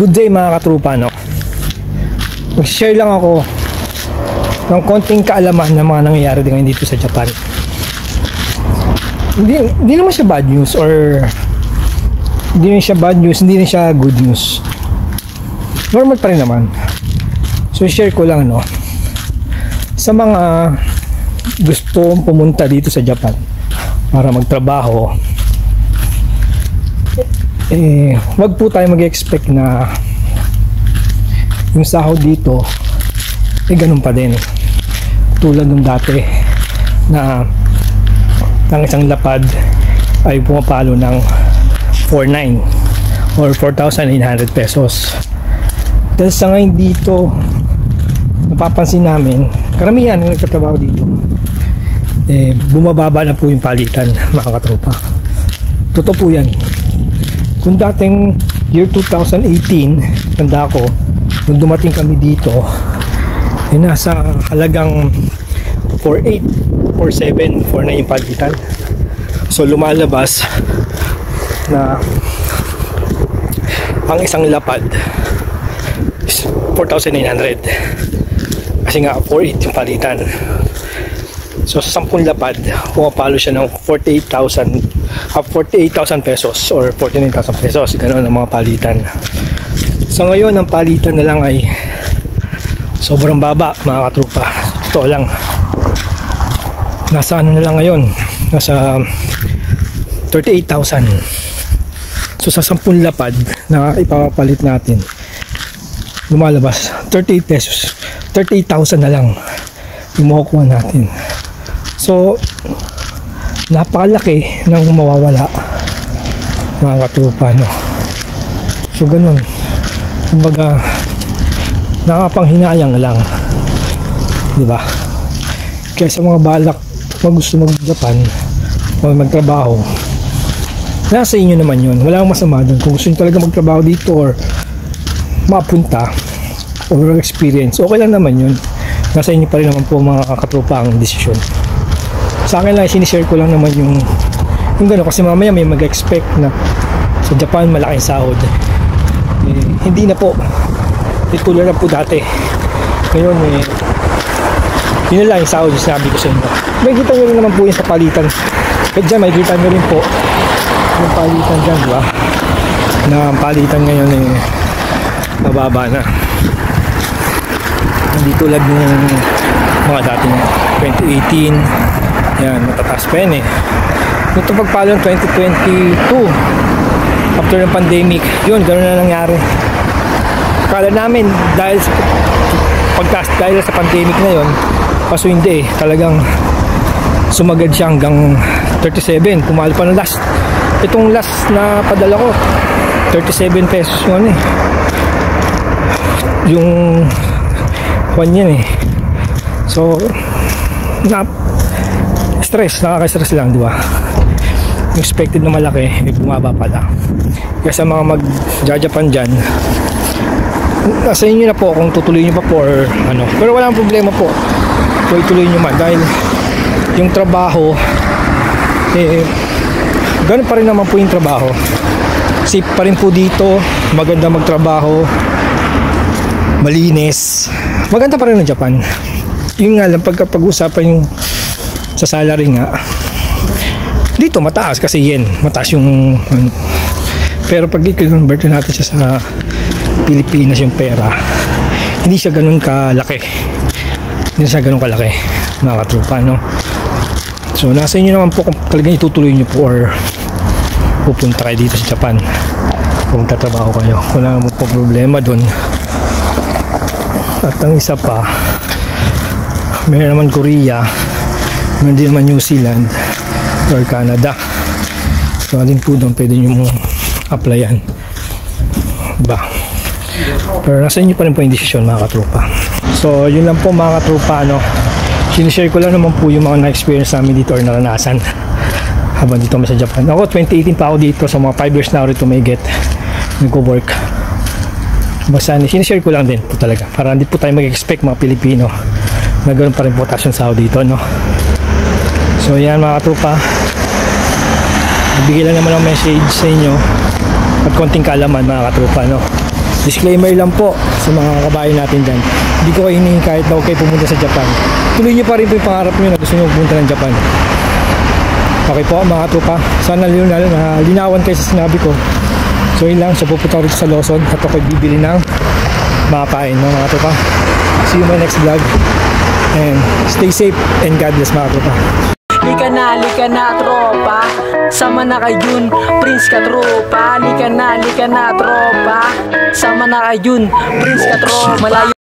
Good day mga katrupa, no? Mag-share lang ako ng konting kaalaman ng mga nangyayari din ngayon dito sa Japan. Hindi naman siya bad news, or hindi rin siya bad news, hindi rin siya good news. Normal pa rin naman. So share ko lang, no, sa mga gusto pumunta dito sa Japan para magtrabaho. Wag po tayo mag-expect na yung sahod dito ganun pa din tulad nung dati na ang isang lapad ay pumapalo ng 4,900 or 4,900 pesos. Dahil sa ngayon dito napapansin namin, karamihan ng nagtatrabaho dito bumababa na po yung palitan, mga katropa. Totoo po yan. Kung dating year 2018, tanda ko, nung dumating kami dito, nasa halagang 4,800, 4,700, 4,900 yung palitan. So lumalabas na ang isang lapad is 4,900. Kasi nga 4,800 yung palitan. So sa 10 lapad, pumapalo siya ng 48,000 pesos or 49,000 pesos. Ganoon ang mga palitan. So ngayon, ang palitan na lang ay sobrang baba, mga katrupa. Totoo lang. Nasa ano na lang ngayon? Nasa 38,000. So sa 10 lapad na ipapalit natin, lumalabas 38 pesos. 38,000 na lang yung makukuha natin. So napakalaki ng mawawala, mga katrupa, no? So ganun, kumbaga nakapanghinayang lang, di ba? Kaya sa mga balak mag gusto mag-Japan o magtrabaho, nasa inyo naman yun. Wala akong masama dun. Kung gusto nyo talaga magtrabaho dito or mapunta or experience, okay lang naman yun. Nasa inyo pa rin naman po, mga katrupa, ang desisyon. Sa akin lang, sinishare ko lang naman yung gano'n, kasi mamaya may mag-expect na sa Japan malaking sahod. Hindi na po. Ituloy na po dati. Ngayon yun lang yung sahod yung sinabi ko sa inyo. May kita nyo rin naman po yung sa palitan. At dyan may kita nyo rin po yung palitan dyan, diba? Na ang palitan ngayon mababa na. Hindi tulad ng mga dating 2018. Yan, matataas pa yan Ito pagpalo ng 2022, after ng pandemic, yun, gano'n na nangyari. Kala namin dahil sa pandemic na yun, kaso hindi talagang sumagad siya hanggang 37. Pumalo pa ng last. Itong last na padala ko, 37 pesos yun yung one yan So nakaka-stress lang, di ba? Expected na malaki, bumaba pala. Kaya sa mga mag-Japan dyan, nasa inyo na po kung tutuloy nyo pa po or ano. Pero walang problema po kung ituloy nyo man, dahil yung trabaho ganun pa rin naman po yung trabaho. Safe pa rin po dito, maganda magtrabaho, malinis, maganda pa rin ng Japan. Yung nga lang, pag-usapan yung sa salary nga, dito mataas kasi yen, mataas yung pero pag i-convert natin siya sa Pilipinas yung pera, hindi siya ganun kalaki, mga katrupa, no? So nasa inyo naman po kung talagang itutuloy nyo po or pupunta kayo dito sa Japan kung tatrabaho kayo. Wala mo po problema dun. At ang isa pa, meron naman Korea, meron din naman New Zealand or Canada. So alin po doon pwede nyo applyan, diba? Pero nasa inyo pa rin po yung desisyon, mga katrupa. So yun lang po, mga katrupa, no? Sinishare ko lang naman po yung mga na-experience namin dito or naranasan habang dito kami sa Japan. Ako 2018 pa ako dito, so mga 5 years na rito may get nagko-work. Basta sinishare ko lang din po talaga para hindi po tayo mag-expect, mga Pilipino, na ganoon pa rin po taas yung sahod dito, no? So yan, mga katrupa, bibigyan lang naman ng message sa inyo at konting kaalaman, mga katrupa, no? Disclaimer lang po sa mga kabayan natin dyan. Hindi ko kayo hinihingi kahit na huwag kayo pumunta sa Japan. Tuloy nyo pa rin po yung pangarap nyo na gusto nyo pumunta ng Japan. Okay po mga tropa, sana linawan kayo sa sinabi ko. So yun lang, so pupunta rito sa Lawson at ako'y bibili ng makain mga tropa. See you in my next vlog and stay safe and God bless mga tropa. Lika na tropa, sama na kay Jun, Prince ka tropa. Lika na tropa, sama na kay Jun, Prince ka tropa. Malayo